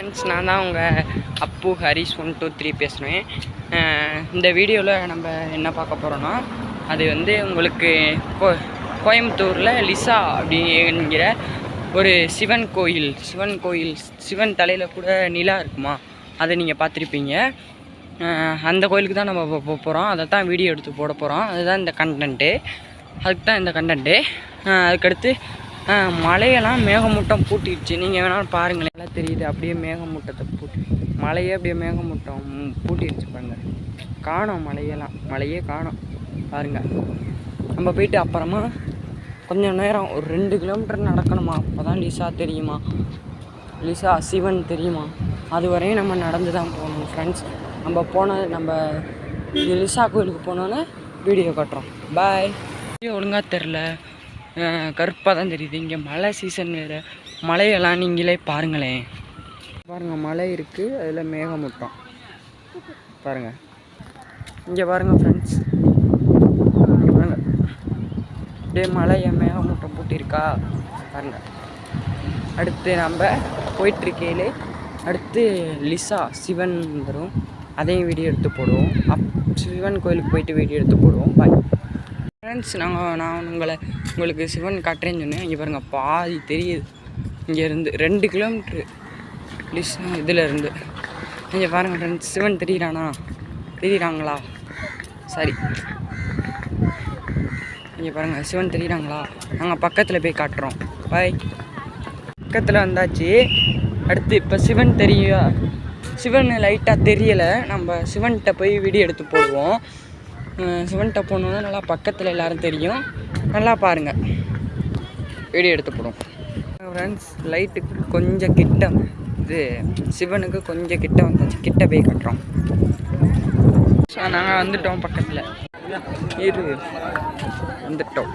Friends, நான் தான் உங்கள் அப்பு ஹரிஷ் 123 பேசுகிறேன். இந்த வீடியோவில் நம்ம என்ன பார்க்க போகிறோன்னா, அது வந்து உங்களுக்கு கோயம்புத்தூரில் லிசா அப்படிங்கிற ஒரு சிவன் கோயில், சிவன் தலையில் கூட நிலா இருக்குமா, அதை நீங்கள் பார்த்துருப்பீங்க. அந்த கோயிலுக்கு தான் நம்ம போகிறோம். அதை தான் வீடியோ எடுத்து போட போகிறோம். அதுதான் இந்த கண்டென்ட்டு. அதுக்கு தான் இந்த கண்டென்ட்டு. அதுக்கடுத்து மலையெல்லாம் மேகமூட்டம் பூட்டிடுச்சு. நீங்கள் வேணாலும் பாருங்களேன், எல்லாம் தெரியுது. அப்படியே மேகமூட்டத்தை மலையே அப்படியே மேகமூட்டம் பூட்டிடுச்சு பாருங்கள். காணோம் மலையே காணோம் பாருங்கள். நம்ம போயிட்டு அப்புறமா கொஞ்சம் நேரம் ஒரு 2 கிலோமீட்டர் நடக்கணுமா, அப்போ தான் லிசா தெரியுமா, லிசா சிவன் தெரியுமா. அது வரையும் நம்ம நடந்து தான் போகணும் ஃப்ரெண்ட்ஸ். நம்ம லிசா கோயிலுக்கு போனோன்னே வீடியோ காட்டுறோம். பாய். வீடியோ ஒழுங்காக தெரில, கருப்பாக தான் தெரியுது. இங்கே மழை சீசன் வேறு. மலையெல்லாம் நீங்களே பாருங்களேன். பாருங்கள், மலை இருக்குது, அதில் மேகமூட்டம் பாருங்கள். இங்கே பாருங்கள் ஃப்ரெண்ட்ஸ், இங்கே பாருங்கள், அப்படியே மலையை மேகமூட்டம் பூட்டியிருக்கா பாருங்கள். அடுத்து நம்ம போயிட்டுருக்கையிலே அடுத்து லிசா சிவன் வரும். அதையும் வீடியோ எடுத்து போடுவோம். சிவன் கோயிலுக்கு போயிட்டு வீடியோ எடுத்து போடுவோம். Bye friends. நான் உங்களுக்கு சிவன் காட்டுறேன்னு சொன்னேன். இங்கே பாருங்கள், பாதி தெரியுது. இங்கேருந்து 2 கிலோமீட்ரு இதில் இருந்து. இங்கே பாருங்கள் ஃப்ரெண்ட்ஸ், சிவன் தெரியுறாங்களா? சரி, இங்கே பாருங்கள், சிவன் தெரியுறாங்களா? நாங்கள் பக்கத்தில் போய் காட்டுறோம். பாய். பக்கத்தில் வந்தாச்சு. அடுத்து இப்போ சிவன் லைட்டாக தெரியலை. நம்ம சிவன்கிட்ட போய் வீடியோ எடுத்து போடுவோம். சிவன்கிட்ட போனோன்னா நல்லா பக்கத்தில் எல்லோரும் தெரியும். நல்லா பாருங்கள், வீடியோ எடுத்து போடுவோம் ஃப்ரெண்ட்ஸ். லைட்டுக்கு கொஞ்சம் கிட்ட, இது சிவனுக்கு கொஞ்சம் கிட்ட வந்தாச்சு. கிட்ட போய் கட்டுறோம். ஸோ நாங்கள் வந்துட்டோம், பக்கத்தில் வந்துட்டோம்.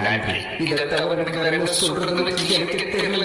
நன்றி. இதை தவிர சொல்றதுன்னு எனக்கு தெரியல.